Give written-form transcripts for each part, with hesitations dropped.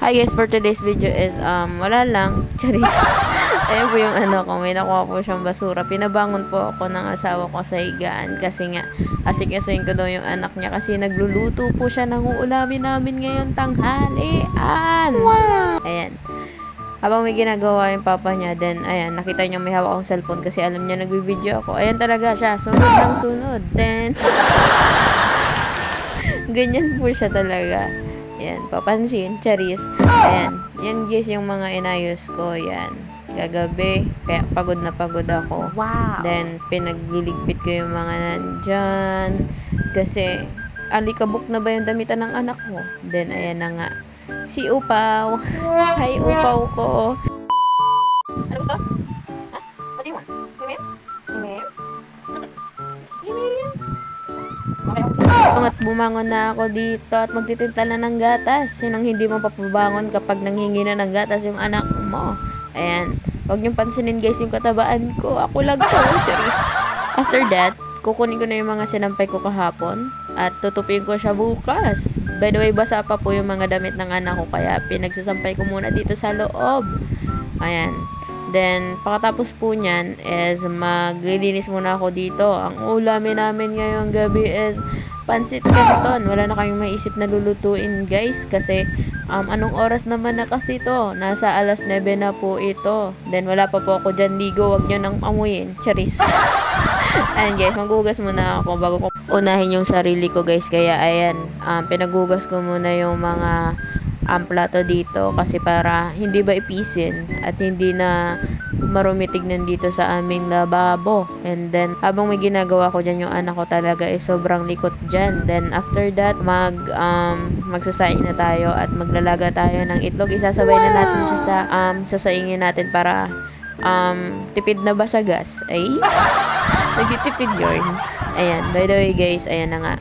Guys, for today's video is, wala lang. Charis. Ayan po yung ano ko, may nakuha po siyang basura. Pinabangon po ako ng asawa ko sa higaan kasi nga, asikasuhin ko daw yung anak niya kasi nagluluto po siya ng uulamin namin ngayon tanghalian. Wow! Ayan. Habang may ginagawa yung papa niya, then, ayan, nakita niya may hawak akong cellphone kasi alam niya nagbibideo ako. Ayan talaga siya, sunod ng sunod. Then, ganyan po siya talaga. Ayan, papansin, charis. Ayan, yan guys yung mga inayos ko, yan. Kagabi, kaya pagod na pagod ako. Wow! Then, pinagliligpit ko yung mga nandyan. Kasi, alikabok na ba yung damitan ng anak mo? Then, ayan na nga. Si Upaw. Hi, Upaw ko. Ano gusto? Ha? What do you want? Himim? Himim? Himim? At bumangon na ako dito at magtitimpla na ng gatas. Sinong hindi mo papabangon kapag nanghingi na ng gatas yung anak mo? Ayan. Huwag niyong pansinin guys yung katabaan ko. Ako lang to. Charis. After that, kukunin ko na yung mga sinampay ko kahapon at tutupin ko siya bukas. By the way, basa pa po yung mga damit ng anak ko kaya pinagsasampay ko muna dito sa loob. Ayan. Then, pakatapos po niyan is maglilinis muna ako dito. Ang ulamin namin ngayong gabi is pansit canton. Wala na kaming maisip na lulutuin guys kasi anong oras naman na kasi to? Nasa alas 9 na po ito. Then, wala pa po ako dyan ligo. Huwag nyo nang amuyin. Charis. Ayan guys, maghugas muna ako bago ko unahin yung sarili ko guys. Kaya ayan, pinaghugas ko muna yung mga plato dito kasi para hindi ba ipisin at hindi na marumi tignan dito sa aming lababo. And then, habang may ginagawa ko dyan, yung anak ko talaga is sobrang likot dyan. Then, after that, magsasaing na tayo at maglalaga tayo ng itlog. Isasabay na natin siya sa sasaingin natin para tipid na ba sa gas? Ay, nagtitipid yun. Ayan, by the way guys, ayan na nga.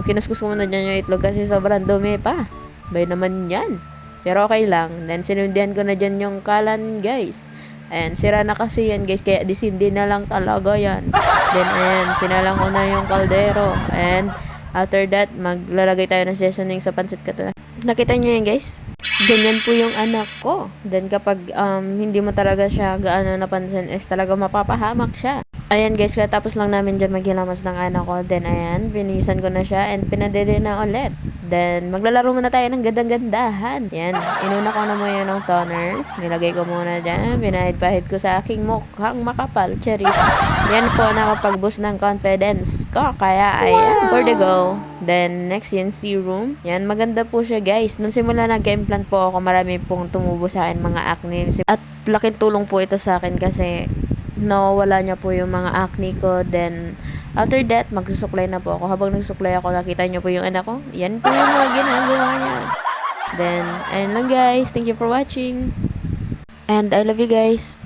Kinuskus ko muna dyan yung itlog kasi sobrang dumi pa. Bay naman yan. Pero okay lang. Then, sinundihan ko na dyan yung kalan, guys. Ayan, sira na kasi yan, guys. Kaya disindi na lang talaga yan. Then, ayan, sinalang ko na yung kaldero. And, after that, maglalagay tayo ng seasoning sa pansit canton. Nakita nyo yan, guys? Ganyan po yung anak ko. Then, kapag hindi mo talaga siya gaano napansin, is talaga mapapahamak siya. Ayan guys, tapos lang namin dyan maghilamas ng anak ko. Then ayan, pinisan ko na siya and pinadede na ulit. Then, maglalaro muna tayo ng gandang-gandahan. Yan, inuna ko na muna ng toner. Nilagay ko muna dyan. Pinahid-pahid ko sa aking mukhang makapal. Charis. Yan po nakapag-boost ng confidence ko. Kaya ayan, for the go. Then, next yan, serum. Yan, maganda po siya guys. Nung simula nag-implant po ako, marami pong tumubo sa akin mga acne. At laking tulong po ito sa akin kasi wala niya po yung mga acne ko. Then, after that, magsusuklay na po ako. Habang nagsusuklay ako, nakita niyo po yung anak ko. Yan po yung mga ginagawa niya. Then, ayun lang guys. Thank you for watching. And I love you guys.